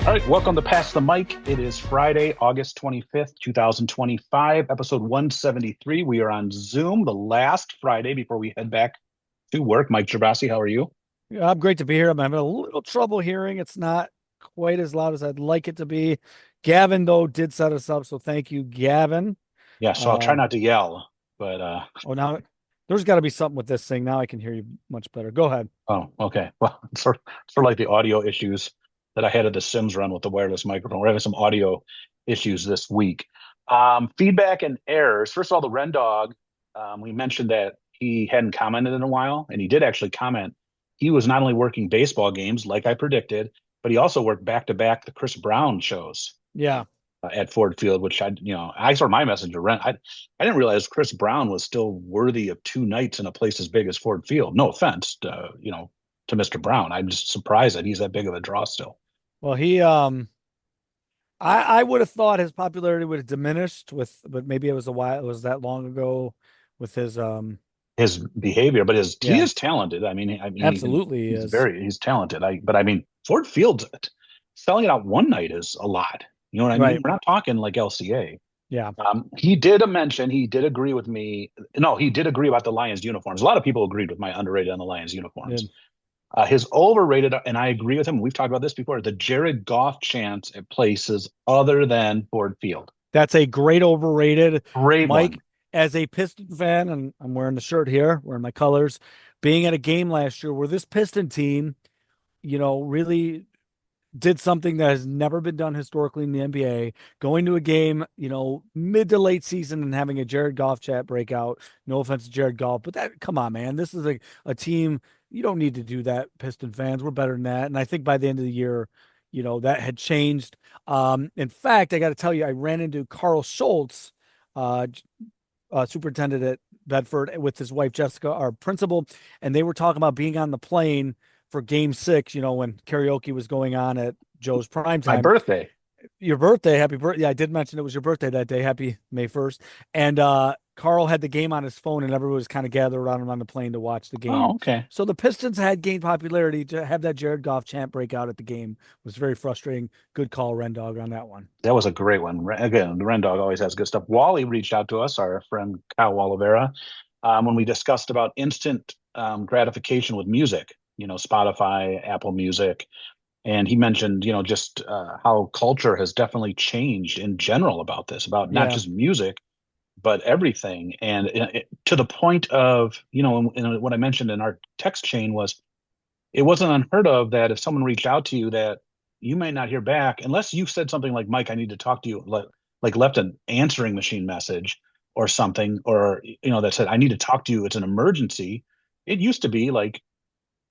All right, welcome to Pass the Mic. It is Friday, August 25th, 2025, episode 173. We are on Zoom, the last Friday before we head back to work. Mike Gervasi, how are you? Yeah, I'm great to be here. I'm having a little trouble hearing. It's not quite as loud as I'd like it to be. Gavin, though, did set us up, so thank you, Gavin. Yeah, so I'll try Uh, not to yell, but now there's got to be something with this thing. Now I can hear you much better. Go ahead. oh, okay. Well, it's for like the audio issues that I had at the Sims run with the wireless microphone. We're having some audio issues this week. Feedback and errors. First of all, the Ren Dog, we mentioned that he hadn't commented in a while, and he did actually comment. He was not only working baseball games like I predicted, but he also worked back to back the Chris Brown shows Yeah. at Ford Field, which I saw my message to Rent. I didn't realize Chris Brown was still worthy of two nights in a place as big as Ford Field. No offense, to Mr. Brown. I'm just surprised that he's that big of a draw still. Well, I would have thought his popularity would have diminished but maybe it was a while. It was that long ago with his. His behavior, but he is Yes, talented. I mean, absolutely he is. he's talented. But I mean, Ford Field selling it out one night is a lot. You know what I mean? Right. We're not talking like LCA. Yeah. He did agree with me. No, he did agree about the Lions uniforms. A lot of people agreed with my underrated on the Lions uniforms. Good. His overrated, and I agree with him. We've talked about this before. The Jared Goff chance at places other than Ford Field, That's a great overrated. great one. Mike, as a Piston fan, and I'm wearing the shirt here, wearing my colors, being at a game last year where this Piston team, really did something that has never been done historically in the NBA, going to a game, mid to late season and having a Jared Goff chat breakout. No offense to Jared Goff, but come on, man. This is a team. You don't need to do that, Piston fans. We're better than that. And I think by the end of the year, that had changed. In fact, I got to tell you, I ran into Carl Schultz, uh, superintendent at Bedford, with his wife Jessica, our principal, and they were talking about being on the plane for Game 6. When karaoke was going on at Joe's Prime My Time. birthday. Your birthday, happy birthday! Yeah, I did mention it was your birthday that day. Happy May 1st. And Carl had the game on his phone, and everyone was kind of gathered around him on the plane to watch the Oh, game. okay. So the Pistons had gained popularity. To have that Jared Goff chant break out at the game was very frustrating. Good call, Ren Dog, on that one. That was a great one. Again, the Ren Dog always has good stuff. Wally reached out to us, our friend Kyle Walavera, when we discussed about instant gratification with music. Spotify, Apple Music, and he mentioned, just how culture has definitely changed in general about this, about not Yeah, just music, but everything. And to the point of, and what I mentioned in our text chain was it wasn't unheard of that if someone reached out to you that you might not hear back unless you said something like, Mike, I need to talk to you, like left an answering machine message or something, or, that said, I need to talk to you. It's an emergency. It used to be like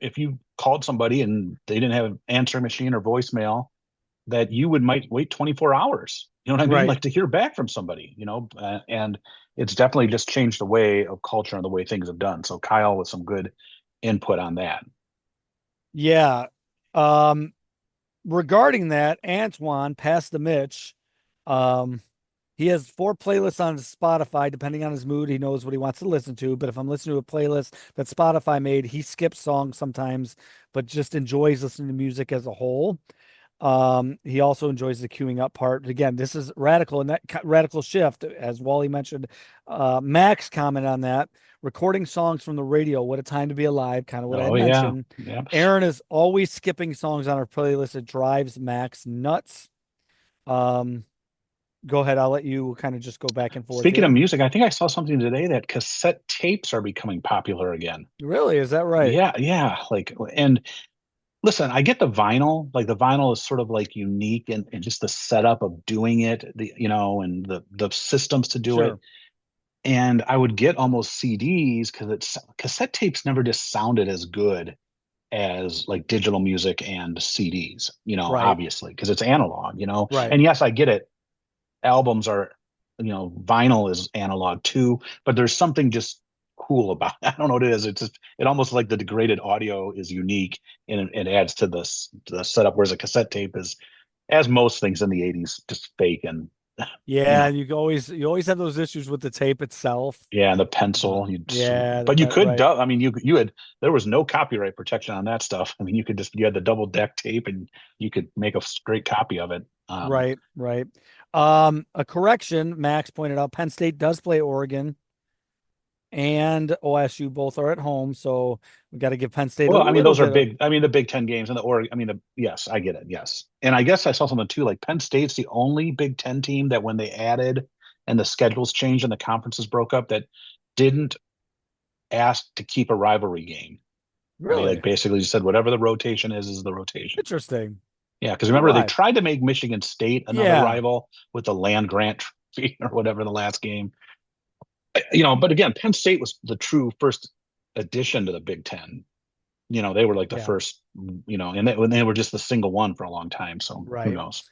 if you called somebody and they didn't have an answering machine or voicemail, that you might wait 24 hours. You know what I mean? right. Like to hear back from somebody, and it's definitely just changed the way of culture and the way things have done. So Kyle with some good input on that. Yeah. Um, Regarding that, Antoine, past the Mitch, um, he has 4 playlists on his Spotify. Depending on his mood, he knows what he wants to listen to. But if I'm listening to a playlist that Spotify made, he skips songs sometimes, but just enjoys listening to music as a whole. He also enjoys the queuing up part. Again, this is radical, and that radical shift, as Wally mentioned. Max comment on that. Recording songs from the radio. What a time to be alive. Kind of what I Oh had yeah, mentioned. yeah. Aaron is always skipping songs on our playlist. It drives Max nuts. Um, Go ahead. I'll let you kind of just go back and forth Speaking of here. music, I think I saw something today that cassette tapes are becoming popular again. Really? Is that right? Yeah, yeah. And listen, I get the vinyl. Like the vinyl is sort of like unique and just the setup of doing it, and the systems to do it. Sure. And I would get almost CDs because it's cassette tapes never just sounded as good as like digital music and CDs, Right. obviously, because it's analog, Right. And yes, I get it. Albums are, vinyl is analog too, but there's something just cool about it. I don't know what it is. It's just, it almost like the degraded audio is unique and it adds to the setup, whereas a cassette tape is, as most things in the 80s, just fake and You Yeah, know, and you always have those issues with the tape itself. yeah, and the pencil. Yeah, the But you pen, could, right, I mean, you had there was no copyright protection on that stuff. I mean, you had the double deck tape, and you could make a great copy of it. right, right. A correction, Max pointed out, Penn State does play Oregon and OSU both are at home, so we got to give Penn State a Well, I mean, little those are bit of big. I mean, the Big Ten games and the Oregon. I mean, yes, I get it. Yes, and I guess I saw something too. Like Penn State's the only Big Ten team that when they added and the schedules changed and the conferences broke up, that didn't ask to keep a rivalry game. They like really basically just said whatever the rotation is the rotation. interesting. Yeah, because Wonder remember they why. tried to make Michigan State another Yeah, rival with the land grant trophy or whatever the last game. But again, Penn State was the true first addition to the Big Ten. They were like the yeah, first, and when they were just the single one for a long time. So who right. knows?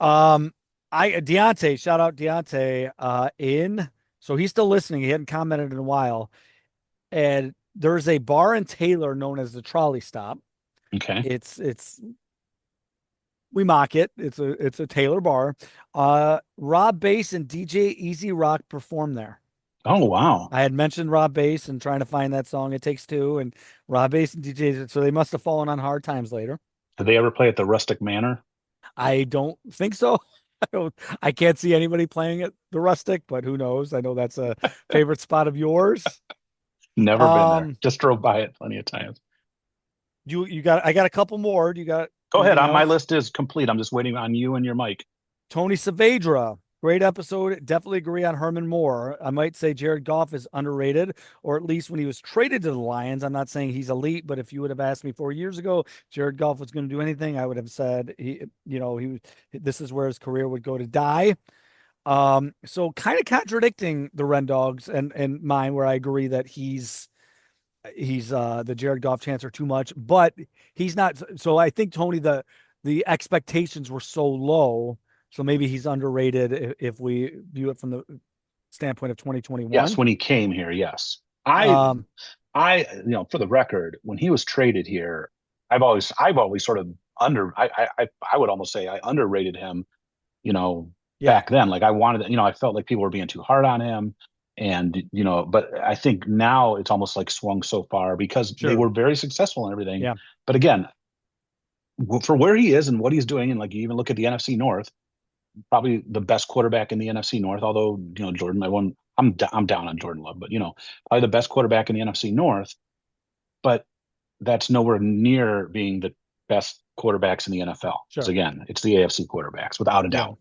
Um, I Deontay, shout out Deontay, so he's still listening. He hadn't commented in a while. And there's a bar in Taylor known as the Trolley Stop. Okay. It's we mock it. It's a Taylor bar. Rob Bass and DJ Easy Rock perform there. Oh wow. I had mentioned Rob Bass and trying to find that song It Takes Two, and Rob Bass and DJ, so they must have fallen on hard times later. Did they ever play at the Rustic Manor? I don't think so. I can't see anybody playing at the Rustic, but who knows? I know that's a favorite spot of yours. Never been there. Um, Just drove by it plenty of times. you got I got a couple more. Do you got Go ahead. anything My else? list is complete. I'm just waiting on you and your mic. Tony Saavedra, great episode. Definitely agree on Herman Moore. I might say Jared Goff is underrated, or at least when he was traded to the Lions. I'm not saying he's elite, but if you would have asked me 4 years ago, Jared Goff was going to do anything, I would have said this is where his career would go to die. So kind of contradicting the Ren Dogs and mine, where I agree that he's the Jared Goff chance are too much, but he's not. So I think Tony, the expectations were so low, so maybe he's underrated if we view it from the standpoint of Yes, 2021. when he came here, yes. I Um, for the record, when he was traded here, I've always sort of I would almost say I underrated him, you know, yeah, back then. Like I felt like people were being too hard on him. And, but I think now it's almost like swung so far because they sure, were very successful and everything. yeah, But again, for where he is and what he's doing, and like you even look at the NFC North, probably the best quarterback in the NFC North. Although Jordan, I'm down on Jordan Love, but probably the best quarterback in the NFC North. But that's nowhere near being the best quarterbacks in the NFL. Because sure, again, it's the AFC quarterbacks without a yeah. doubt.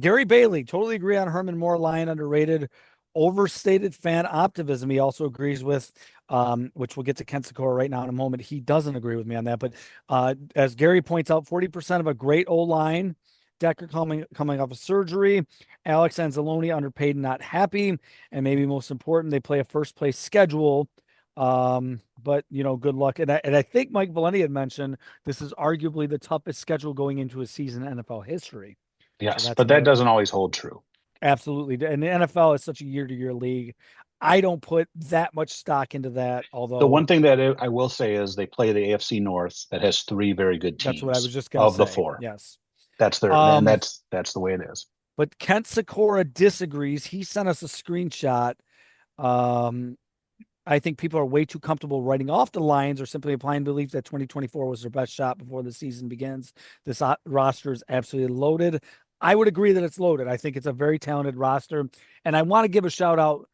Gary Bailey, totally agree on Herman Moore, Lion underrated, overstated fan optimism. He also agrees with, which we'll get to Kent Secor right now in a moment. He doesn't agree with me on that, but as Gary points out, 40% of a great O line. Decker coming off of surgery. Alex Anzalone underpaid, not happy, and maybe most important, they play a first place schedule. But good luck. And I think Mike Valenti had mentioned this is arguably the toughest schedule going into a season in NFL history. So Yes, that's but that another doesn't always hold true. absolutely. And the NFL is such a year-to-year league. I don't put that much stock into that, The one although thing that I will say is they play the AFC North that has three very good that's what I was teams just gonna of the say. four. Yes. And Um, that's the way it is. but Kent Sikora disagrees. He sent us a screenshot. Um, I think people are way too comfortable writing off the Lions or simply applying belief that 2024 was their best shot before the season begins. This roster is absolutely loaded. I would agree that it's loaded. I think it's a very talented roster. And I want to give a shout out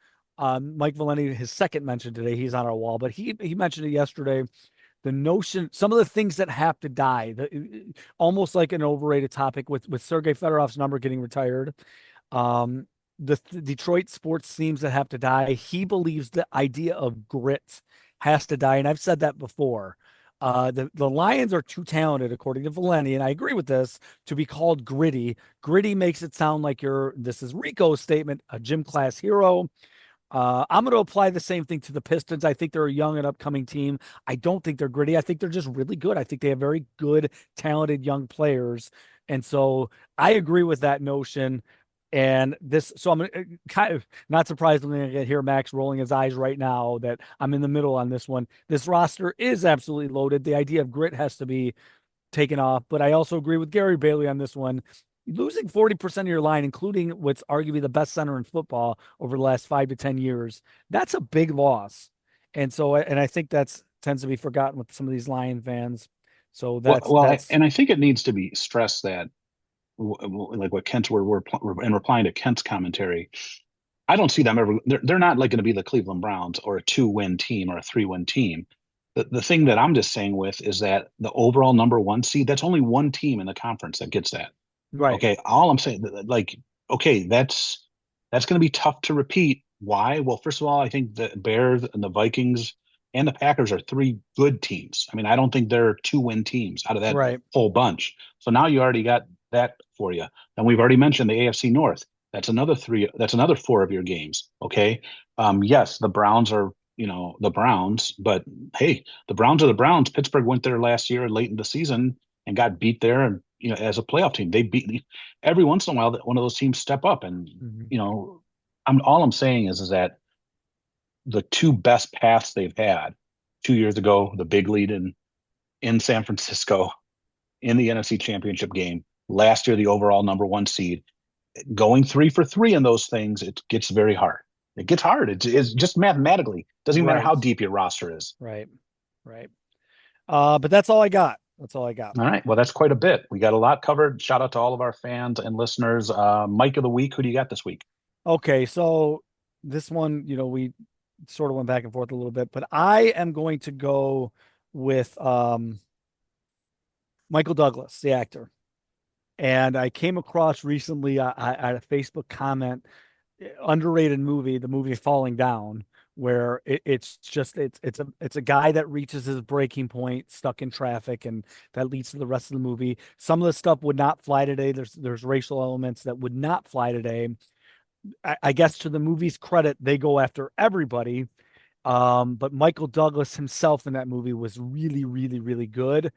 Mike Valenti, his second mention today. He's on our wall, but he mentioned it yesterday. The notion, some of the things that have to die, almost like an overrated topic with Sergei Fedorov's number getting retired. Um, the Detroit sports teams that have to die. He believes the idea of grit has to die, and I've said that before. The Lions are too talented, according to Valeni, and I agree with this, to be called gritty. Gritty makes it sound like this is Rico's statement, a gym class hero. I'm going to apply the same thing to the Pistons. I think they're a young and upcoming team. I don't think they're gritty. I think they're just really good. I think they have very good, talented young players. And so I agree with that notion. And so I'm kind of not surprised when I hear Max rolling his eyes right now that I'm in the middle on this one. This roster is absolutely loaded. The idea of grit has to be taken off. But I also agree with Gary Bailey on this one. Losing 40% of your line, including what's arguably the best center in football over the last 5 to 10 years, that's a big loss. And so, and I think that's tends to be forgotten with some of these Lion fans. So that's And I think it needs to be stressed that, like what Kent's we're in replying to Kent's commentary. I don't see them ever. They're not like going to be the Cleveland Browns or a 2-win team or a 3-win team. The thing that I'm just saying with is that the overall number one seed, that's only one team in the conference that gets that. right, Okay, all I'm saying, like, okay, that's going to be tough to repeat. Why? Well, first of all, I think the Bears and the Vikings and the Packers are three good teams. I mean, I don't think they're 2-win teams out of that right, whole bunch. So now you already got that for you. And we've already mentioned the AFC North. That's another three. That's another four of your games. Okay. Yes, the Browns are, the Browns, but hey, the Browns are the Browns. Pittsburgh went there last year late in the season and got beat there. And, as a playoff team, they beat every once in a while that one of those teams step up. And, mhm, you know, all I'm saying is that the two best paths they've had 2 years ago, the big lead in San Francisco in the NFC Championship game. Last year, the overall number one seed. Going 3 for 3 in those things, it gets very hard. It gets hard. It's just mathematically. Doesn't even matter right, how deep your roster is. right, right. But that's all I got. That's all I got. All right. Well, that's quite a bit. We got a lot covered. Shout out to all of our fans and listeners. Mike of the week. Who do you got this week? Okay, so this one, we sort of went back and forth a little bit, but I am going to go with Michael Douglas, the actor. And I came across recently I had a Facebook comment, underrated movie, the movie Falling Down, where it's a guy that reaches his breaking point, stuck in traffic, and that leads to the rest of the movie. Some of the stuff would not fly today. There's racial elements that would not fly today. I guess to the movie's credit, they go after everybody. But Michael Douglas himself in that movie was really, really, really good.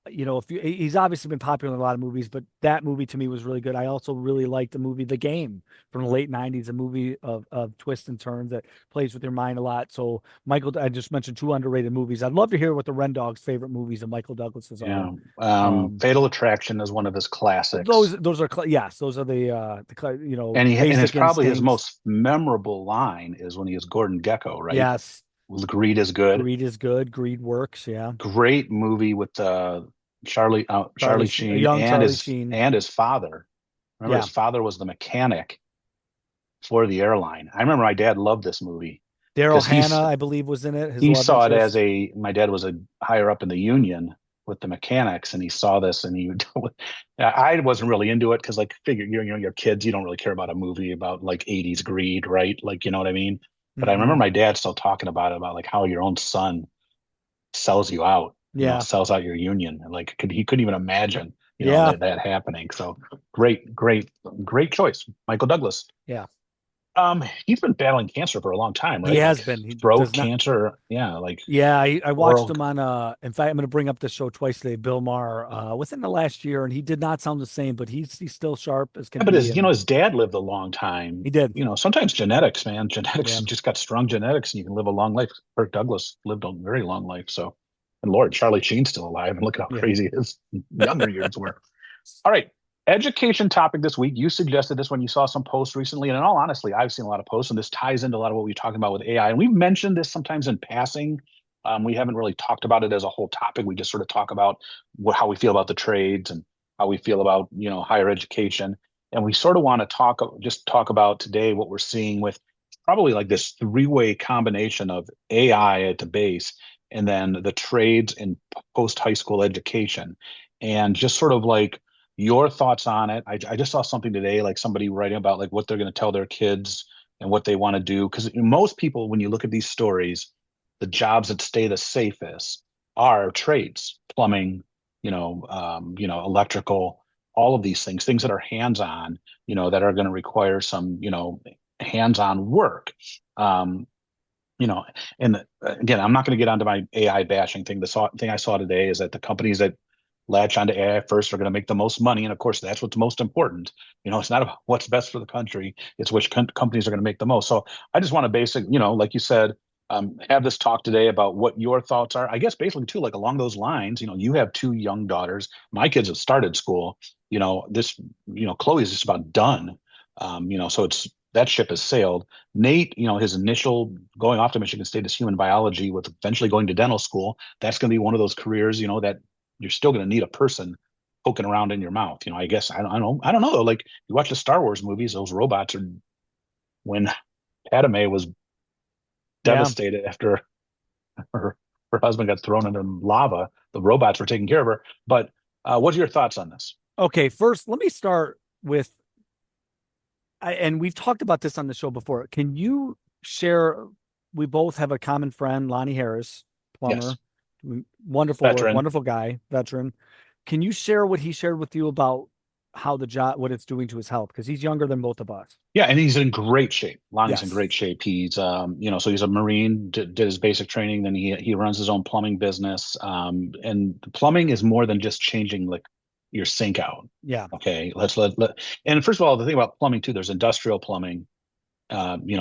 He's obviously been popular in a lot of movies, but that movie to me was really good. I also really liked the movie The Game from the late '90s, a movie of twists and turns that plays with your mind a lot. So Michael, I just mentioned two underrated movies. I'd love to hear what the Ren Dogs' favorite movies of Michael Douglas's are. Yeah. Um, Fatal Attraction is one of his classics. those are yes, those are And his Basic probably his Instinct. most memorable line is when he is Gordon Gecko, right? Yes, Greed is good. Greed is good. Greed works. Yeah. Great movie with Charlie Sheen Young and Charlie his Sheen. and his father. Remember, Yeah. his father was the mechanic for the airline. I remember my dad loved this movie Daryl because Hannah, I believe, was in it, his he love saw it as interest. my dad was a higher up in the union with the mechanics, and he saw this, and I wasn't really into it because, like, figure, your kids, you don't really care about a movie about like 80s greed, right? Like, you know what I mean? But I remember Hmm. my dad still talking about it, about like how your own son sells you out, Yeah. sells out your union. And like he couldn't even imagine, Yeah. that happening. So great, great, great choice. Michael Douglas. Yeah. He's been battling cancer for a long time, He right? has Like been. He throat does not. cancer. Yeah, like Yeah, I watched oral. him on in fact I'm going to bring up this show twice today, Bill Maher, within the last year, and he did not sound the same, but he's still sharp as can Yeah, but be, and his dad lived a long time. he did. Sometimes genetics, man, genetics, Yeah. you just got strong genetics and you can live a long life. Kirk Douglas lived a very long life. So, and Lord, Charlie Sheen's still alive, and look at how Yeah. crazy his younger years were. All right. Education topic this week. You suggested this when you saw some posts recently. And in all honesty, I've seen a lot of posts, and this ties into a lot of what we're talking about with AI. And we've mentioned this sometimes in passing. We haven't really talked about it as a whole topic. We just sort of talk about how we feel about the trades and how we feel about, higher education. And we sort of want to talk about today what we're seeing with probably like this three-way combination of AI at the base and then the trades and post high school education. And just sort of like your thoughts on it. I just saw something today, like somebody writing about like what they're going to tell their kids and what they want to do. Because most people, when you look at these stories, the jobs that stay the safest are trades, plumbing, electrical, all of these things that are hands-on, that are going to require some, hands-on work. Um, you know, and again, I'm not going to get onto my AI bashing thing. Thing I saw today is that the companies that latch onto AI first are going to make the most money, and of course, that's what's most important. It's not about what's best for the country; it's which companies are going to make the most. So I just want to like you said, have this talk today about what your thoughts are. I guess basically too, like along those lines. You have two young daughters. My kids have started school. this, Chloe's just about done. So that ship has sailed. Nate, his initial going off to Michigan State is human biology with eventually going to dental school. That's going to be one of those careers, that you're still going to need a person poking around in your mouth. I guess I don't know though. Like you watch the Star Wars movies, those robots are when Padme was Yeah. devastated after her her husband got thrown into lava. The robots were taking care of her. But what are your thoughts on this? Okay, first, let me start with and we've talked about this on the show before. Can you share? We both have a common friend, Lonnie Harris, Yes, plumber, wonderful, veteran. wonderful guy, veteran. Can you share what he shared with you about how the job, what it's doing to his health? Because he's younger than both of us. Yeah, and he's in great shape. Lonnie's in Yes. great shape. He's, so he's a Marine, did his basic training, then he runs his own plumbing business. And plumbing is more than just changing like your sink out. Yeah. Okay, and first of all, the thing about plumbing too, there's industrial plumbing,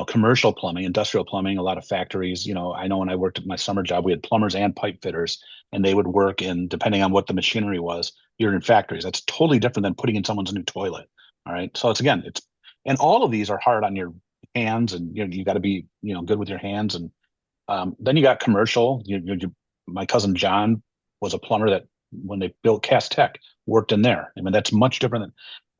commercial plumbing, industrial plumbing, a lot of factories. I know when I worked at my summer job, we had plumbers and pipe fitters, and they would work in, depending on what the machinery was, you're in factories. That's totally different than putting in someone's new toilet. All right. So and all of these are hard on your hands, and you got to be, good with your hands. And then you got commercial. My cousin John was a plumber that when they built Cast Tech worked in there. I mean, that's much different than.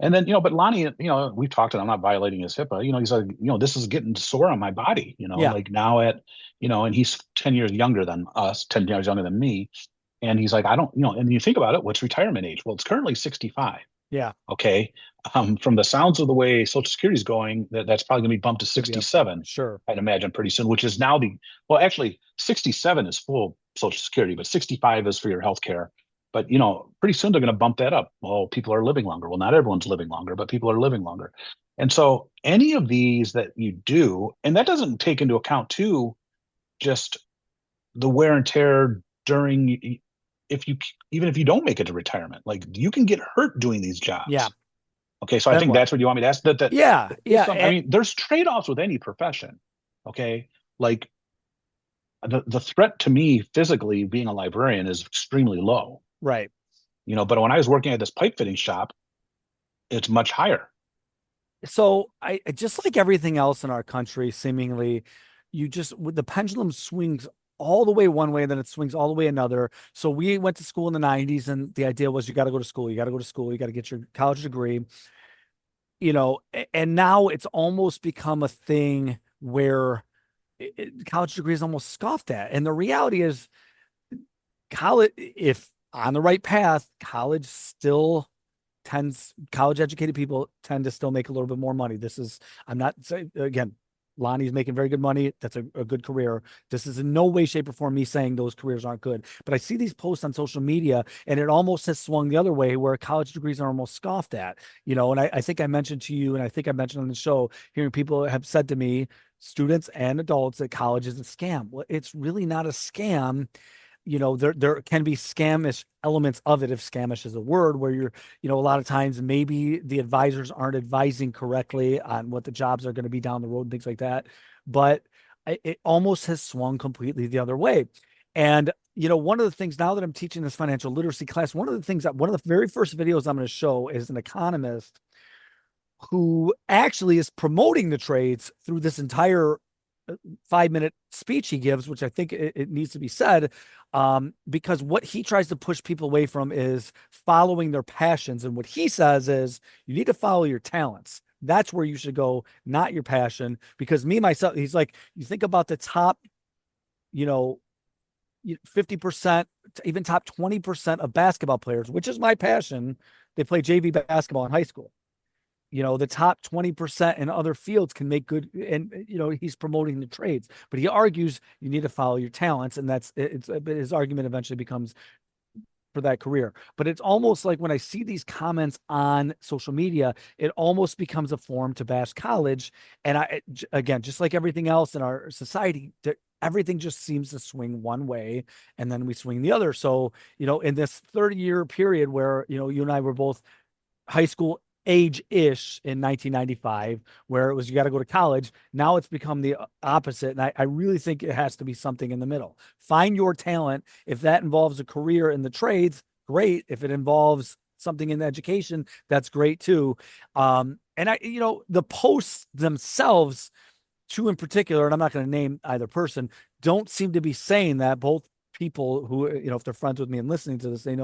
And then, but Lonnie, we've talked, and I'm not violating his HIPAA. He's like, this is getting sore on my body. Yeah. Like now and he's 10 years younger than us, 10 years younger than me. And he's like, I don't, and you think about it, what's retirement age? Well, it's currently 65. Yeah. Okay. From the sounds of the way Social Security is going, that's probably going to be bumped to Could be up. 67, Sure. I'd imagine pretty soon, which is now well, actually, 67 is full Social Security, but 65 is for your health care. But, pretty soon they're going to bump that up. Well, people are living longer. Well, not everyone's living longer, but people are living longer. And so any of these that you do, and that doesn't take into account too, just the wear and tear during, if you, even if you don't make it to retirement, like you can get hurt doing these Yeah. jobs. Okay, so I Then think what? that's what you want me to ask. That Yeah. there's Yeah. some. I mean, there's trade-offs with any profession. Okay, like the threat to me physically being a librarian is extremely low. Right. But when I was working at this pipe fitting shop, it's much higher. So just like everything else in our country, seemingly, the pendulum swings all the way one way, then it swings all the way another. So we went to school in the 90s, and the idea was you got to go to school, you got to go to school, you got to get your college degree, and now it's almost become a thing where college degree is almost scoffed at. And the reality is, college, if on the right path, college educated people tend to still make a little bit more money. I'm not saying, again, Lonnie's making very good money. That's a good career. This is in no way, shape, or form me saying those careers aren't good. But I see these posts on social media, and it almost has swung the other way where college degrees are almost scoffed at. And I think I mentioned to you, and I think I mentioned on the show, hearing people have said to me, students and adults, that college is a scam. Well, it's really not a scam. There can be scamish elements of it, if scamish is a word, where a lot of times maybe the advisors aren't advising correctly on what the jobs are going to be down the road and things like that. But it almost has swung completely the other way. And one of the things, now that I'm teaching this financial literacy class, one of the very first videos I'm going to show is an economist who actually is promoting the trades through this entire 5-minute speech he gives, which I think it needs to be said, because what he tries to push people away from is following their passions. And what he says is you need to follow your talents. That's where you should go, not your passion. Because myself, he's like, you think about the top, 50%, even top 20% of basketball players, which is my passion. They play JV basketball in high school. The top 20% in other fields can make good, and he's promoting the trades, but he argues you need to follow your talents, and his argument eventually becomes for that career. But it's almost like when I see these comments on social media, it almost becomes a form to bash college. And again, just like everything else in our society, everything just seems to swing one way, and then we swing the other. So in this 30-year period where you and I were both high school age-ish in 1995, where it was you got to go to college. Now it's become the opposite. And I really think it has to be something in the middle. Find your talent. If that involves a career in the trades, great. If it involves something in education, that's great too. And the posts themselves, two in particular, and I'm not going to name either person, don't seem to be saying that. Both people who, if they're friends with me and listening to this, they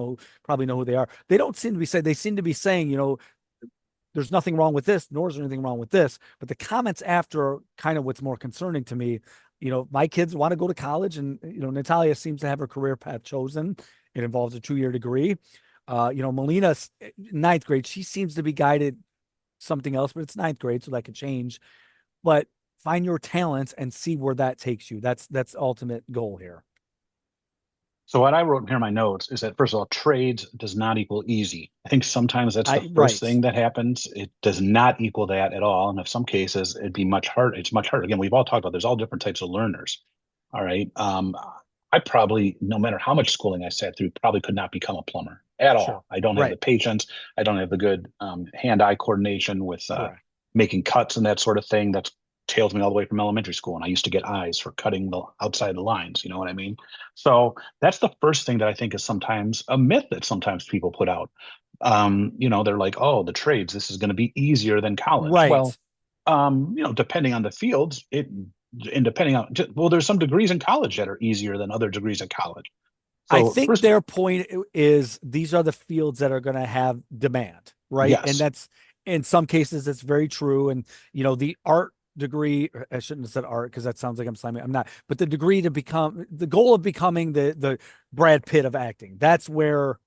probably know who they are. They don't seem to be saying, they seem to be saying, there's nothing wrong with this, nor is there anything wrong with this. But the comments after are kind of what's more concerning to me. My kids want to go to college, and Natalia seems to have her career path chosen. It involves a 2-year degree. Melina's ninth grade. She seems to be guided something else, but it's ninth grade, so that could change. But find your talents and see where that takes you. That's ultimate goal here. So what I wrote here in my notes is that first of all, trades does not equal easy. I think sometimes that's the I first Right. thing that happens. It does not equal that at all. And in some cases, it'd be much harder. It's much harder. Again, we've all talked about there's all different types of learners. All right. I probably, no matter how much schooling I sat through, probably could not become a plumber at Sure. all. I don't have the Right. patience. I don't have the good hand-eye coordination with Correct. making cuts and that sort of thing. That's tails me all the way from elementary school. And I used to get eyes for cutting the outside the lines. You know what I mean? So that's the first thing that I think is sometimes a myth that sometimes people put out. They're like, oh, the trades, this is going to be easier than college. Right. Well, depending on the fields, and depending on, well, there's some degrees in college that are easier than other degrees in college. I So think first, their point is these are the fields that are going to have demand, right? And yes, that's in some cases it's very true. And the art degree, I shouldn't have said art because that sounds like I'm slamming. I'm not. But the degree to become the goal of becoming the Brad Pitt of acting. That's where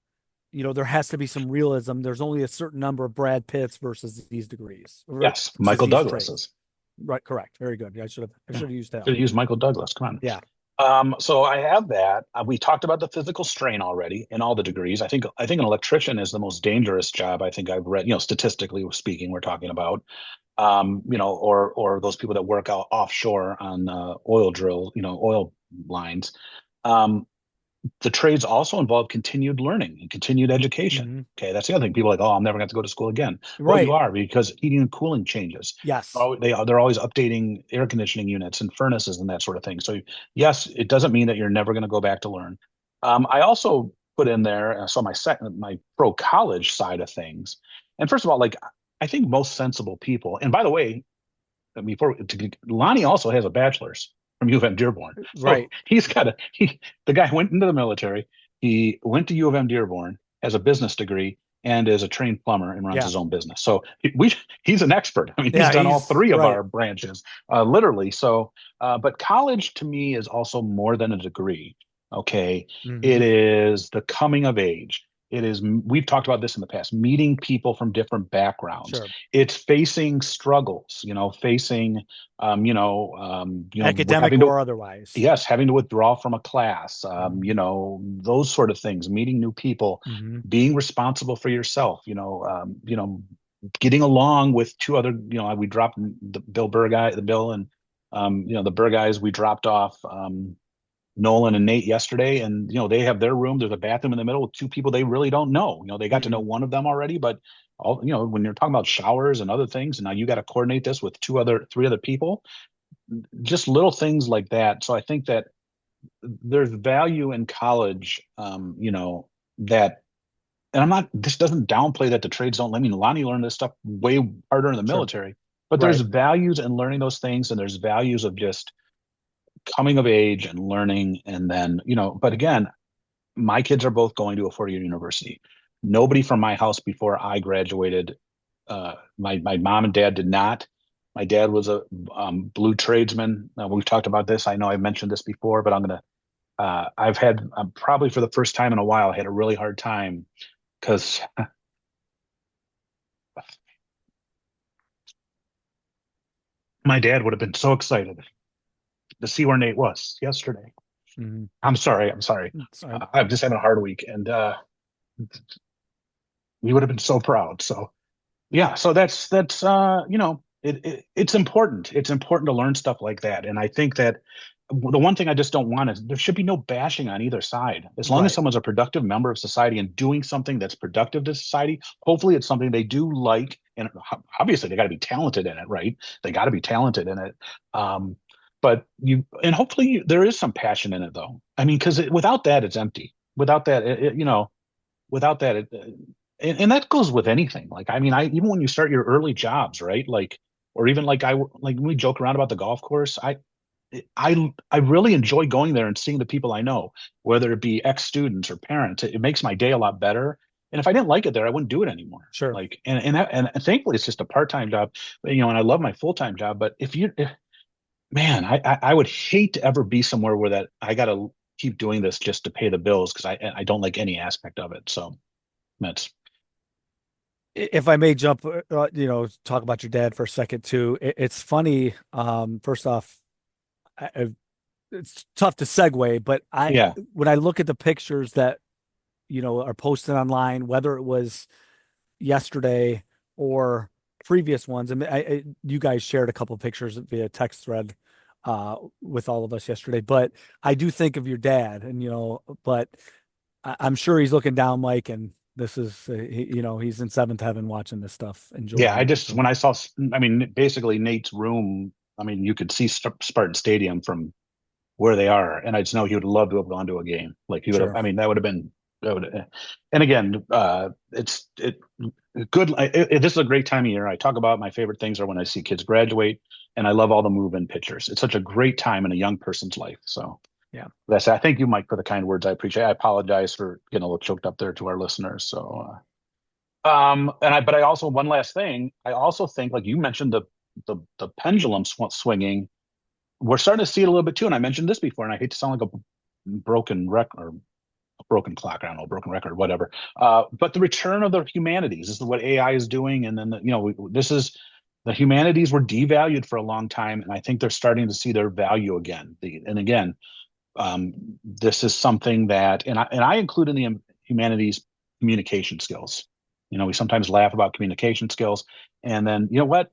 there has to be some realism. There's only a certain number of Brad Pitts versus these degrees yes, versus Michael these trades. Douglas's. Right. Correct. Very good. I Yeah. should have used Should him. have used Michael Douglas. Come on. Yeah. So I have that. We talked about the physical strain already in all the degrees. I think an electrician is the most dangerous job I think I've read, statistically speaking, we're talking about. Or those people that work out offshore on oil drill, oil lines. Um, the trades also involve continued learning and continued education. Hmm. Okay, that's the other thing. People are like, oh, I'm never going to go to school again. Well, you Right. are because heating and cooling changes. Yes. Oh, they're always updating air conditioning units and furnaces and that sort of thing. So yes, it doesn't mean that you're never going to go back to learn. I also put in there so my pro college side of things. And first of all, like I think most sensible people, and by the way, Lonnie also has a bachelor's from U of M Dearborn. So Right. the guy went into the military. He went to U of M Dearborn, has a business degree, and is a trained plumber and runs Yeah. his own business. So he's an expert. I mean, he's Yeah. done all He's three of right. our branches, literally. So, but college to me is also more than a degree. Okay. Hmm. It is the coming of age. We've talked about this in the past, meeting people from different backgrounds. Sure. It's facing struggles, facing, Academic having to, or otherwise. yes, having to withdraw from a class, Hmm. those sort of things, meeting new people, Hmm. being responsible for yourself, getting along with two other, we dropped the Bill and, the Burr guys, we dropped off, Nolan and Nate yesterday, and they have their room. There's a bathroom in the middle with two people they really don't know. They got to know Hmm. one of them already, but all when you're talking about showers and other things, and now you got to coordinate this with three other people, just little things like that. So I think that there's value in college, that, and I'm not. This doesn't downplay that the trades don't. I mean, Lonnie learned this stuff way harder in the Sure. military, but there's Right. values in learning those things, and there's values of just coming of age and learning, and then But again, my kids are both going to a 4-year university. Nobody from my house before I graduated, my mom and dad did not. My dad was a blue tradesman. We've talked about this. I know I mentioned this before, but I've had probably for the first time in a while, I had a really hard time because my dad would have been so excited to see where Nate was yesterday. Hmm. I'm sorry. I'm sorry. Sorry. I'm just having a hard week, and we would have been so proud. So yeah, so that's it's important. It's important to learn stuff like that. And I think that the one thing I just don't want is there should be no bashing on either side. As long as Right. someone's a productive member of society and doing something that's productive to society, hopefully it's something they do like, and obviously they got to be talented in it, right? They got to be talented in it. Um, but hopefully there is some passion in it though. I mean, because without that, it's empty. Without that, without that, and that goes with anything. Like, I mean, I even when you start your early jobs, right? Like, or even like like when we joke around about the golf course, I really enjoy going there and seeing the people I know, whether it be ex-students or parents. It makes my day a lot better. And if I didn't like it there, I wouldn't do it anymore. Sure. Like, and thankfully it's just a part-time job, and I love my full-time job. But man, I would hate to ever be somewhere where that I got to keep doing this just to pay the bills because I don't like any aspect of it. So that's If I may jump, talk about your dad for a second too. It's funny. First off, it's tough to segue, but yeah, when I look at the pictures that are posted online, whether it was yesterday or previous ones. I mean, you guys shared a couple of pictures via text thread with all of us yesterday, but I do think of your dad, and but I'm sure he's looking down, Mike, and this is he's in seventh heaven watching this stuff, yeah. enjoying I it. just So when I saw, I mean, basically Nate's room. I mean, you could see Spartan Stadium from where they are, and I just know he would love to have gone to a game. Like he would have. sure, I mean, that would have been. That would. And again, it's good. This is a great time of year. I talk about my favorite things are when I see kids graduate, and I love all the move-in pictures. It's such a great time in a young person's life. So yeah. that's. I thank you, Mike, for the kind words. I appreciate. I apologize for getting a little choked up there to our listeners. So, but I also one last thing. I also think, like you mentioned, the pendulum swinging. We're starting to see it a little bit too. And I mentioned this before, and I hate to sound like a broken record or a broken clock. I don't know, broken record, whatever. But the return of the humanities. This is what AI is doing, and then this is the humanities were devalued for a long time, and I think they're starting to see their value again. And again, this is something that, and I include in the humanities communication skills. We sometimes laugh about communication skills, and then you know what?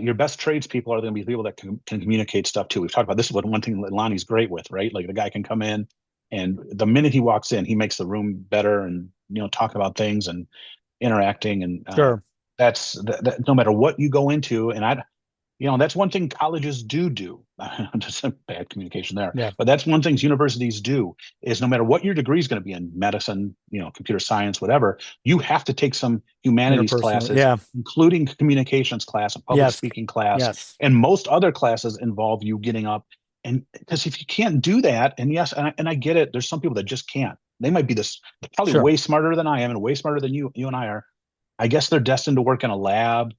Your best tradespeople are going to be people that can communicate stuff too. We've talked about this is what one thing that Lonnie's great with, right? Like the guy can come in, and the minute he walks in, he makes the room better, and talk about things and interacting, and Sure. that no matter what you go into, and that's one thing colleges do. Just some bad communication there, Yeah. but that's one thing universities do is no matter what your degree is going to be in medicine, computer science, whatever, you have to take some humanities Interpersonal. classes, Yeah. including communications class, a public Yes. speaking class, Yes. and most other classes involve you getting up. And because if you can't do that, and yes, and I get it, there's some people that just can't. They might be probably Sure. way smarter than I am and way smarter than you and I are. I guess they're destined to work in a lab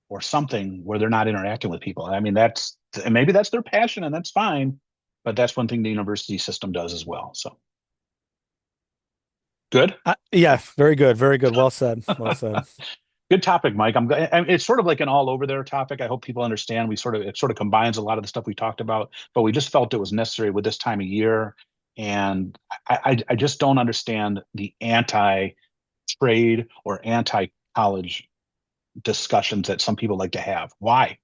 or something where they're not interacting with people. I mean, and maybe that's their passion and that's fine, but that's one thing the university system does as well. So good. Yeah. Very good. Very good. Well said. Well said. Good topic, Mike. It's sort of like an all over there topic. I hope people understand. It sort of combines a lot of the stuff we talked about, but we just felt it was necessary with this time of year. And I just don't understand the anti trade or anti college discussions that some people like to have. Why?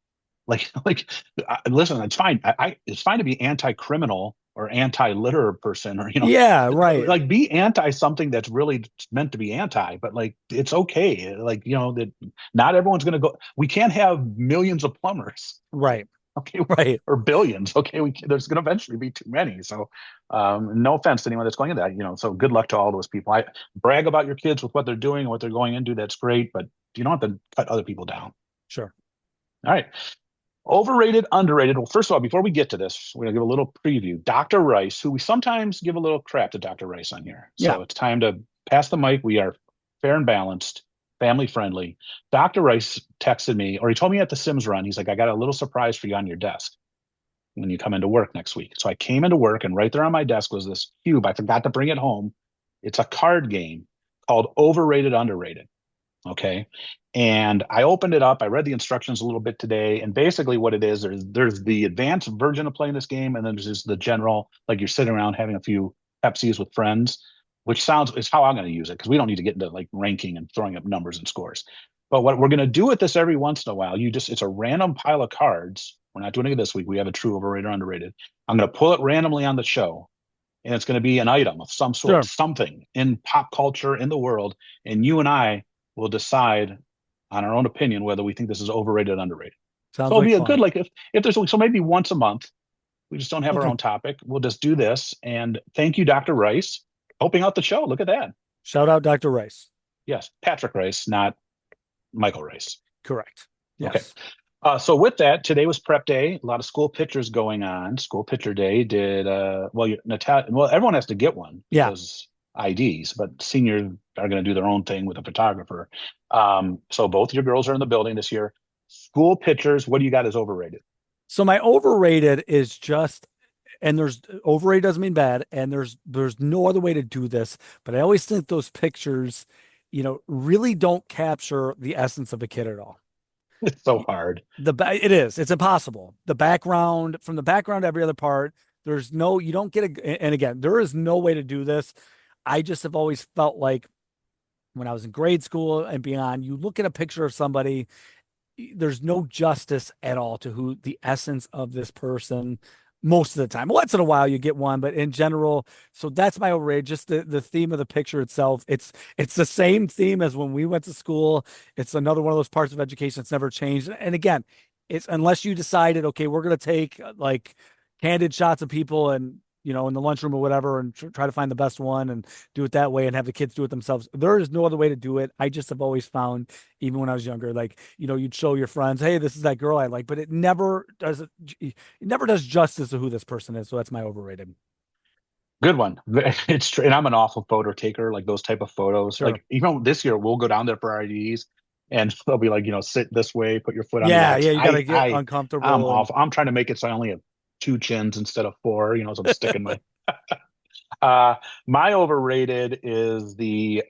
Listen, it's fine. It's fine to be anti-criminal or anti-litter person, or Yeah. Right. like be anti something that's really meant to be anti. But like, it's okay. Like that not everyone's going to go. We can't have millions of plumbers. Right. Okay, Right. or billions. Okay, there's going to eventually be too many. So, no offense to anyone that's going into that. So good luck to all those people. I brag about your kids with what they're doing and what they're going into. That's great, but you don't have to cut other people down. Sure. All right. Overrated, underrated. Well, first of all, before we get to this, we're going to give a little preview. Dr. Rice, who we sometimes give a little crap to Dr. Rice on here. Yeah. So it's time to pass the mic. We are fair and balanced, family friendly. Dr. Rice texted me, or he told me at the Sims run, he's like, I got a little surprise for you on your desk when you come into work next week. So I came into work, and right there on my desk was this cube. I forgot to bring it home. It's a card game called Overrated, Underrated. Okay. And I opened it up. I read the instructions a little bit today. And basically, what it is, there's the advanced version of playing this game. And then there's just the general, like you're sitting around having a few Pepsis with friends, which is how I'm going to use it because we don't need to get into like ranking and throwing up numbers and scores. But what we're going to do with this every once in a while, it's a random pile of cards. We're not doing it this week. We have a true overrated or underrated. I'm going to pull it randomly on the show, and it's going to be an item of some sort, Sure. something in pop culture in the world. And you and I will decide on our own opinion whether we think this is overrated or underrated. So Sounds it'll like be a good, fun. like if there's so maybe once a month, we just don't have our Okay. own topic. We'll just do this. And thank you, Dr. Rice, helping out the show. Look at that. Shout out Dr. Rice. Yes, Patrick Rice, not Michael Rice. Correct. Okay. Yes. So with that, today was prep day. A lot of school pictures going on. School picture day did well. Natalia, well, everyone has to get one Yeah. because IDs, but seniors are going to do their own thing with a photographer. So both your girls are in the building this year. School pictures. What do you got as overrated? So my overrated is just, and there's overrated doesn't mean bad, and there's no other way to do this, but I always think those pictures, really don't capture the essence of a kid at all. It's so hard. It's impossible. The background, from the background to every other part, there's no, you don't get a, and again, there is no way to do this. I just have always felt like when I was in grade school and beyond, you look at a picture of somebody, there's no justice at all to who the essence of this person most of the time. Once in a while you get one, but in general, so that's my overrated. Just the theme of the picture itself. It's the same theme as when we went to school. It's another one of those parts of education that's never changed. And again, it's unless you decided, okay, we're gonna take like candid shots of people and in the lunchroom or whatever, and try to find the best one and do it that way and have the kids do it themselves. There is no other way to do it. I just have always found, even when I was younger, like, you'd show your friends, hey, this is that girl I like, but it never does justice to who this person is. So that's my overrated. Good one. It's true. And I'm an awful photo taker, like those type of photos. Sure. Like even this year, we'll go down there for our IDs, and they'll be like, sit this way, put your foot on the Yeah, X. yeah, you gotta get I'm uncomfortable and awful. I'm trying to make it so I only have two chins instead of four. So I'm sticking my. My overrated is the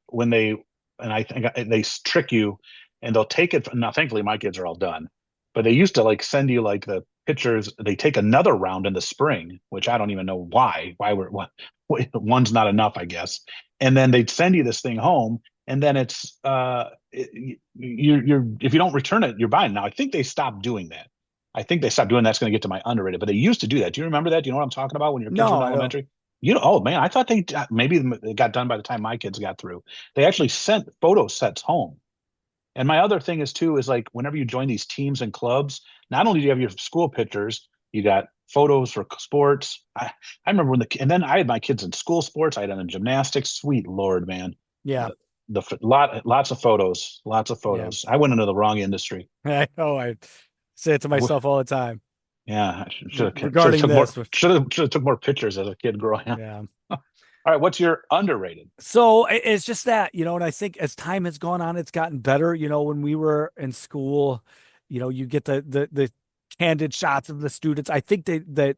when they and I think they trick you, and they'll take it. Now, thankfully, my kids are all done, but they used to like send you like the pictures. They take another round in the spring, which I don't even know why. Why we're what one's not enough, I guess. And then they'd send you this thing home, and then it's you're if you don't return it, you're buying. Now, I think they stopped doing that. I think they stopped doing that. That's going to get to my underrated, but they used to do that. Do you remember that? Do you know what I'm talking about when your kids were no, in I don't. elementary? Oh man, I thought they maybe it got done by the time my kids got through. They actually sent photo sets home. And my other thing is too is like whenever you join these teams and clubs, not only do you have your school pictures, you got photos for sports. I remember and then I had my kids in school sports. I had them in gymnastics. Sweet Lord, man, Yeah, lots of photos, lots of yeah. photos. I went into the wrong industry. I know. I say it to myself all the time Yeah, I should have regarding took more this. should have took more pictures as a kid growing up. Yeah. All right, what's your underrated? So it's just that, and I think as time has gone on, it's gotten better. When we were in school, you get the candid shots of the students. I think that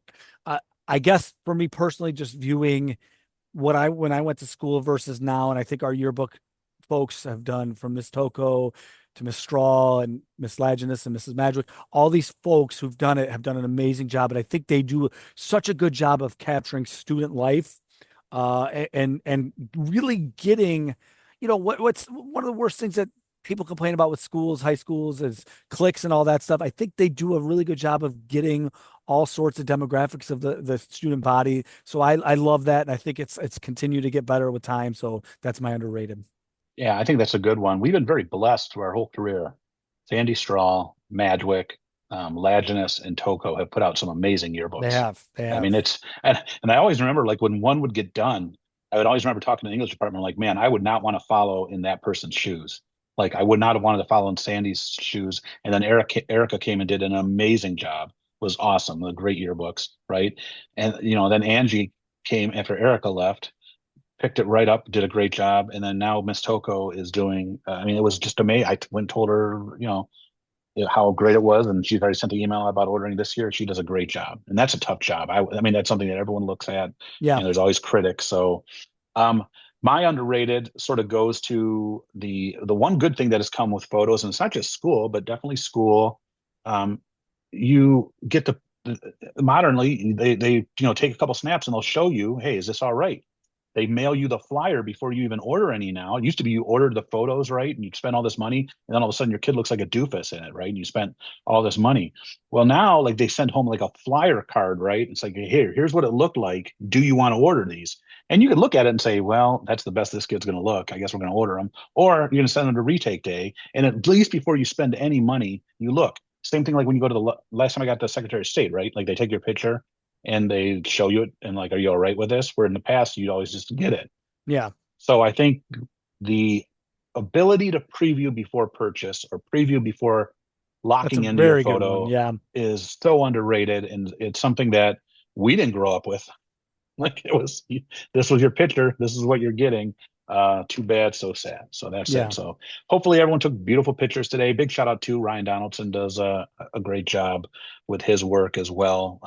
I guess for me personally, just viewing when I went to school versus now, and I think our yearbook folks have done, from Miss Toko to Miss Straw and Miss Laginus and Mrs. Madrick, all these folks who've done it have done an amazing job. And I think they do such a good job of capturing student life, and really getting, what's one of the worst things that people complain about with schools, high schools, is cliques and all that stuff. I think they do a really good job of getting all sorts of demographics of the student body. So I love that, and I think it's continued to get better with time. So that's my underrated. Yeah, I think that's a good one. We've been very blessed through our whole career. Sandy Straw, Madwick, Laginus, and Toko have put out some amazing They yearbooks. have, they I mean, have. and I always remember like when one would get done, I would always remember talking to the English department, like, man, I would not want to follow in that person's shoes. Like I would not have wanted to follow in Sandy's shoes. And then Erica came and did an amazing job. Was awesome. The great yearbooks, right? And then Angie came after Erica left, picked it right up, did a great job, and then now Miss Toko is doing. I mean, it was just amazing. I went and told her, how great it was, and she's already sent the email about ordering this year. She does a great job, and that's a tough job. I mean, that's something that everyone looks at, Yeah, and there's always critics. So, um, my underrated sort of goes to the one good thing that has come with photos, and it's not just school, but definitely school. Um, you get to modernly they take a couple snaps and they'll show you, hey, is this all right? They mail you the flyer before you even order any now. It used to be you ordered the photos, right? And you'd spend all this money, and then all of a sudden your kid looks like a doofus in it, right? And you spent all this money. Well, now like they send home like a flyer card, right? It's like, here's what it looked like. Do you want to order these? And you could look at it and say, well, that's the best this kid's going to look. I guess we're going to order them. Or you're going to send them to retake day. And at least before you spend any money, you look. Same thing like when you go to the last time I got the Secretary of State, right? Like they take your picture and they show you it and like, are you all right with this? Where in the past you'd always just get it. yeah. So I think the ability to preview before purchase or preview before That's a locking into your very good one. photo Yeah. is so underrated, and it's something that we didn't grow up with. Like it was, this was your picture, this is what you're getting. Too bad, so sad. So that's it. Yeah. So hopefully everyone took beautiful pictures today. Big shout out to Ryan Donaldson, does a great job with his work as well.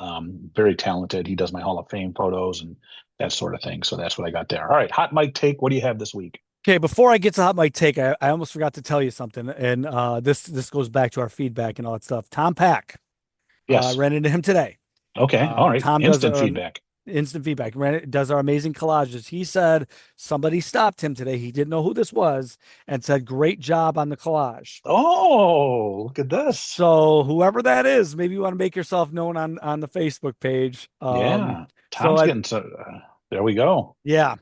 Very talented. He does my Hall of Fame photos and that sort of thing. So that's what I got there. All right, hot mic take. What do you have this week? Okay, before I get to hot mic take, I almost forgot to tell you something, and this goes back to our feedback and all that stuff. Tom Pack, Yes. ran into him today. Okay. All right. Tom does Instant feedback. instant feedback. Does our amazing collages. He said somebody stopped him today. He didn't know who this was and said, "Great job on the collage." Oh, look at this. So whoever that is, maybe you want to make yourself known on the Facebook page. Yeah. So Tom's getting so. There we go. yeah,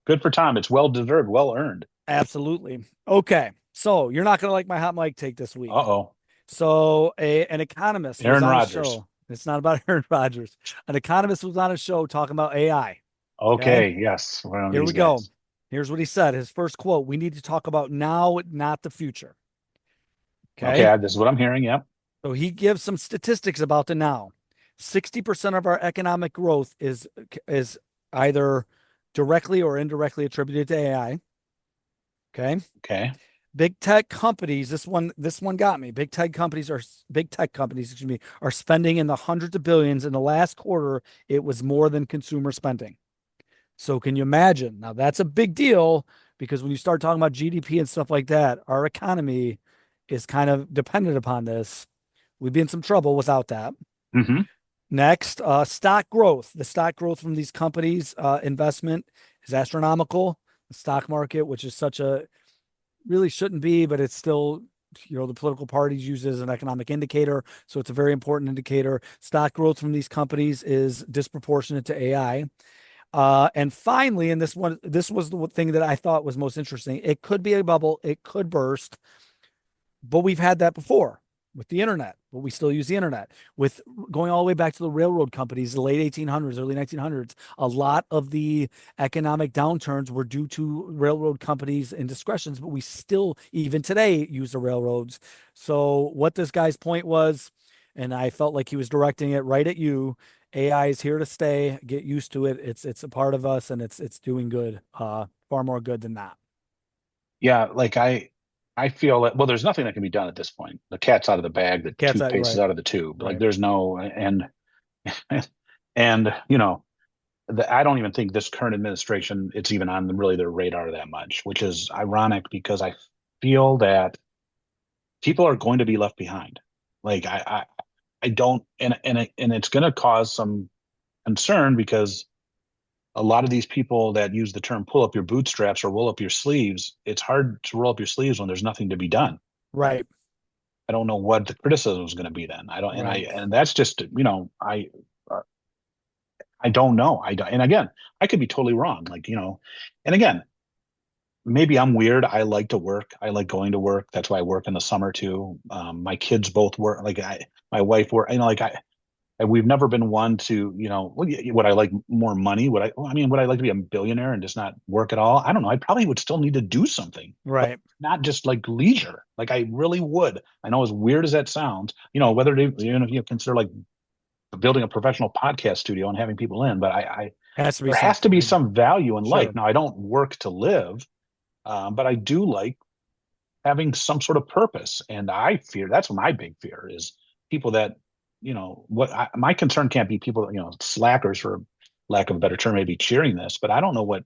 Good for Tom. It's well deserved, well earned. absolutely. Okay, so you're not gonna like my hot mic take this week. Uh-oh. So an economist was Aaron on a Rodgers. show. It's not about Aaron Rodgers. An economist was on a show talking about AI. Okay. Okay, yes, one of Here these we go. guys. Here's what he said. His first quote: "We need to talk about now, not the future." Okay. Okay, this is what I'm hearing. Yep. So he gives some statistics about the now. 60% of our economic growth is either directly or indirectly attributed to AI. Okay. Okay. Big tech companies, this one got me. Big tech companies, excuse me, are spending in the hundreds of billions. In the last quarter, it was more than consumer spending. So can you imagine? Now that's a big deal because when you start talking about GDP and stuff like that, our economy is kind of dependent upon this. We'd be in some trouble without that. Hmm. Next, stock growth. The stock growth from these companies' investment is astronomical. The stock market, which is such a really shouldn't be, but it's still, the political parties use it as an economic indicator. So it's a very important indicator. Stock growth from these companies is disproportionate to AI. And finally, and this was the thing that I thought was most interesting. It could be a bubble, it could burst, but we've had that before with the internet, but we still use the internet. With going all the way back to the railroad companies, the late 1800s, early 1900s, a lot of the economic downturns were due to railroad companies' indiscretions, but we still, even today, use the railroads. So, what this guy's point was, and I felt like he was directing it right at you. AI is here to stay. Get used to it. It's a part of us, and it's doing good. Far more good than that. Yeah, like I feel that well, there's nothing that can be done at this point. The cat's out of the bag, the Cat's out. toothpaste is Right. out of the tube. Like Right. there's no and I don't even think this current administration it's even on really their radar that much, which is ironic because I feel that people are going to be left behind. Like I don't and it's going to cause some concern because a lot of these people that use the term pull up your bootstraps or roll up your sleeves, it's hard to roll up your sleeves when there's nothing to be done. Right. I don't know what the criticism is going to be then. I don't, Right. and that's just, uh, I don't know. I don't, and again, I could be totally wrong. Like, and again, maybe I'm weird. I like to work. I like going to work. That's why I work in the summer too. My kids both work. My wife work. Like we've never been one to, would I like more money? Would I like to be a billionaire and just not work at all? I don't know. I probably would still need to do something, but Right. not just like leisure. Like I really would. I know as weird as that sounds, whether if you consider like building a professional podcast studio and having people in, but Has to be there has to something. be some value in life. Sure. Now I don't work to live, but I do like having some sort of purpose. And I fear that's my big fear is people that, my concern can't be people, slackers for lack of a better term, maybe cheering this, but I don't know what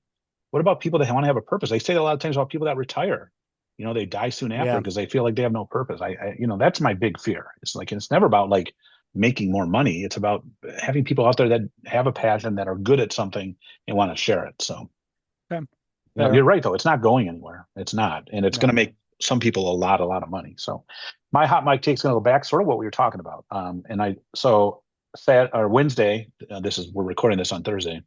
about people that want to have a purpose? They say a lot of times about people that retire, they die soon after Yeah. because they feel like they have no purpose. That's my big fear. It's like, it's never about like making more money. It's about having people out there that have a passion that are good at something and want to share it. So, Okay. Fair. you're right though. It's not going anywhere. It's not, and it's going to No. make some people a lot of money. So, my hot mic take's going to go back sort of what we were talking about. And I so Sat or Wednesday. We're recording this on Thursday.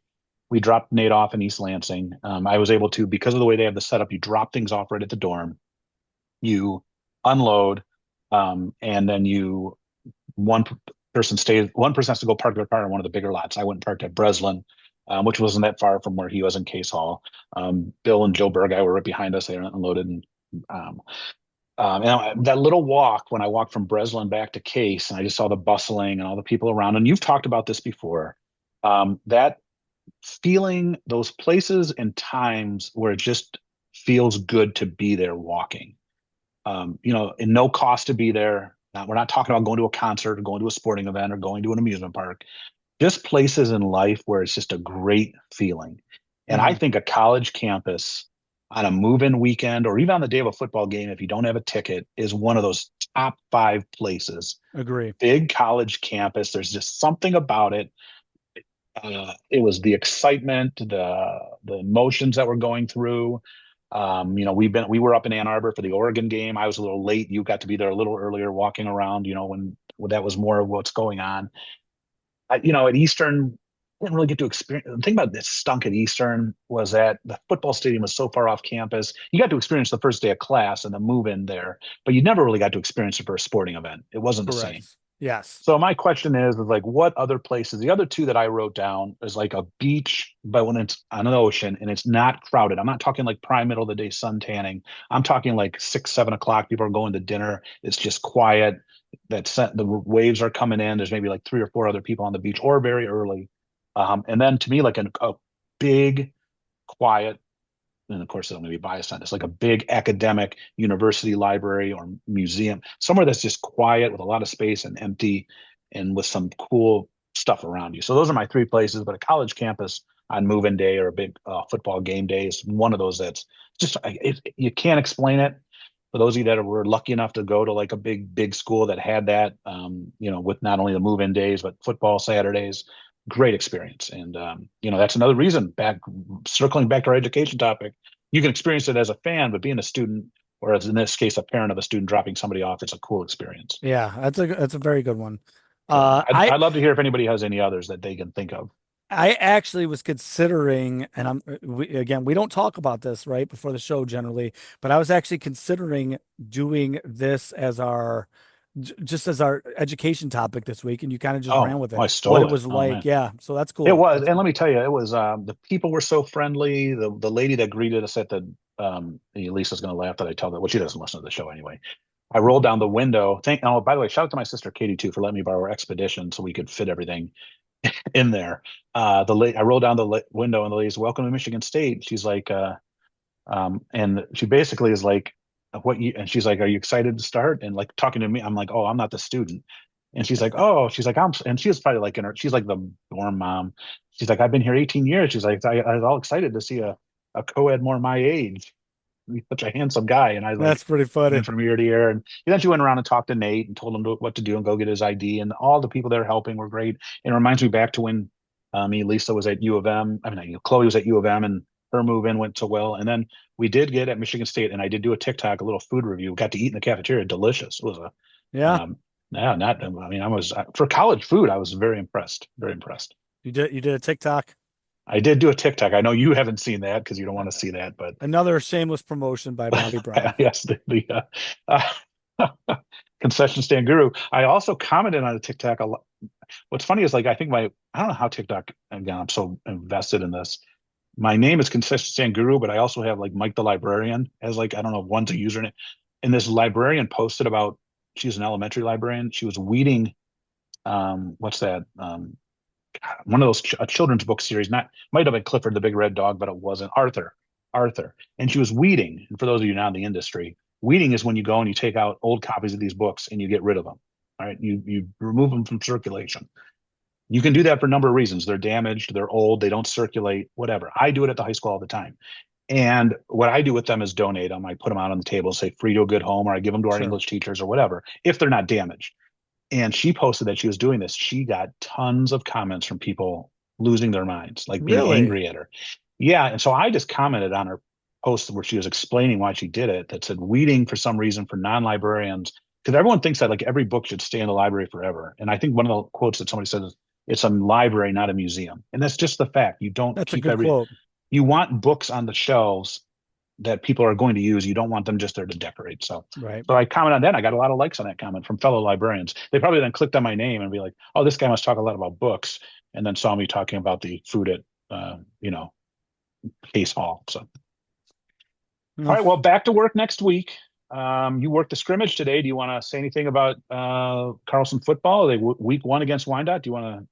We dropped Nate off in East Lansing. I was able to because of the way they have the setup. You drop things off right at the dorm. You unload, and then one person stays. One person has to go park their car in one of the bigger lots. I went and parked at Breslin. which wasn't that far from where he was in Case Hall. Bill and Joe Burgeye were right behind us. They were unloaded. Um, that little walk when I walked from Breslin back to Case, and I just saw the bustling and all the people around. And you've talked about this before. That feeling, those places and times where it just feels good to be there walking. And no cost to be there. We're not talking about going to a concert or going to a sporting event or going to an amusement park. Just places in life where it's just a great feeling. And I Hmm. think a college campus on a move-in weekend or even on the day of a football game, if you don't have a ticket, is one of those top five places. Agree. Big college campus. There's just something about it. It was the excitement, the emotions that we're going through. We were up in Ann Arbor for the Oregon game. I was a little late. You got to be there a little earlier, walking around. When that was more of what's going on. At Eastern, I didn't really get to experience. The thing about this stunk at Eastern was that the football stadium was so far off campus. You got to experience the first day of class and the move in there, but you never really got to experience it for a sporting event. It wasn't the same. Correct. Yes. So my question is like, what other places? The other two that I wrote down is like a beach, but when it's on an ocean and it's not crowded. I'm not talking like prime middle of the day sun tanning. I'm talking like 6, 7 o'clock. People are going to dinner. It's just quiet. The waves are coming in. There's maybe like three or four other people on the beach, or very early. And then to me, like a big, quiet, and of course, I'm going to be biased on this, like a big academic university library or museum, somewhere that's just quiet with a lot of space and empty and with some cool stuff around you. So those are my three places. But a college campus on move-in day or a big football game day is one of those that's just, you can't explain it. For those of you that were lucky enough to go to like a big school that had that, with not only the move-in days, but football Saturdays, great experience. And, that's another reason, circling back to our education topic, you can experience it as a fan, but being a student, or as in this case, a parent of a student dropping somebody off, it's a cool experience. Yeah, that's a very good one. So Uh, I'd, I I'd love to hear if anybody has any others that they can think of. I actually was considering, and we don't talk about this right before the show generally, but I was actually considering doing this as just as our education topic this week, and you kind of just ran Oh, with oh, it, I what it stole it. was Oh like. man. Yeah, so that's It cool. was, That's and let cool. me tell you, it was the people were so friendly. The lady that greeted us at the Lisa's gonna laugh that I tell that. Well, she doesn't listen to the show anyway. I rolled down the window. Oh, by the way, shout out to my sister Katie too for letting me borrow her Expedition so we could fit everything in there. I rolled down the window and the lady's welcome to Michigan State. She's like, and she basically is like, what you, and she's like, are you excited to start? And like talking to me, I'm like, oh, I'm not the student. And she's like, oh, she's like, and she was probably like she's like the dorm mom. She's like, I've been here 18 years. She's like, I was all excited to see a co-ed more my age. He's such a handsome guy. And I like, That's pretty went funny. from ear to ear. And then she went around and talked to Nate and told him what to do and go get his ID. And all the people there helping were great. And it reminds me back to when Lisa was at U of M. I mean, Chloe was at U of M and her move in went so well. And then we did get at Michigan State and I did do a TikTok, a little food review. Got to eat in the cafeteria. Delicious. It was Yeah, um, no, not, I mean, for college food, I was very impressed. Very impressed. you did a TikTok. I did do a TikTok. I know you haven't seen that because you don't want to see that, but Another shameless promotion by Bobby Brown. yes, concession stand guru. I also commented on a TikTok a lot. What's funny is like I think I don't know how TikTok, again, I'm so invested in this. My name is concession stand guru, but I also have like Mike the librarian as like I don't know if one's a username. And this librarian posted about she's an elementary librarian. She was weeding what's that? One of those a children's book series. Not might have been Clifford the Big Red Dog, but it wasn't Arthur. And she was weeding. And for those of you not in the industry, weeding is when you go and you take out old copies of these books and you get rid of them. All right, you remove them from circulation. You can do that for a number of reasons. They're damaged, they're old, they don't circulate, whatever. I do it at the high school all the time. And what I do with them is donate them. I put them out on the table, say free to a good home, or I give them to our Sure. English teachers or whatever, if they're not damaged. And she posted that she was doing this. She got tons of comments from people losing their minds, like being Really? angry at her. Yeah. And so I just commented on her post where she was explaining why she did it that said weeding for some reason for non-librarians, because everyone thinks that like every book should stay in the library forever. And I think one of the quotes that somebody said is it's a library, not a museum. And that's just the fact. You don't That's a keep good quote. you want books on the shelves that people are going to use. You don't want them just there to decorate. So, Right. so I commented on that. And I got a lot of likes on that comment from fellow librarians. They probably then clicked on my name and be like, "Oh, this guy must talk a lot about books," and then saw me talking about the food at you know, Case Hall. So, all No. right, well, back to work next week. You worked the scrimmage today. Do you want to say anything about Carlson football? They week one against Wyandotte. Do you want to?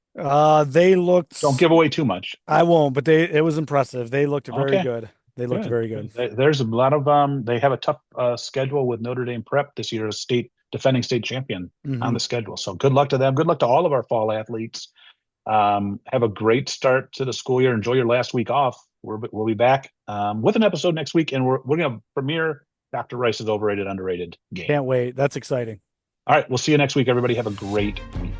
They Don't looked. give away too much. I won't, but it was impressive. They looked very Okay, good. They looked good. very good. Good. There's a lot of they have a tough schedule with Notre Dame Prep this year, a state defending state champion on Hmm. the schedule. So good luck to them. Good luck to all of our fall athletes. Have a great start to the school year. Enjoy your last week off. We'll be back with an episode next week, and we're going to premiere Dr. Rice's overrated underrated game. Can't wait. That's exciting. All right, we'll see you next week, everybody. Have a great week.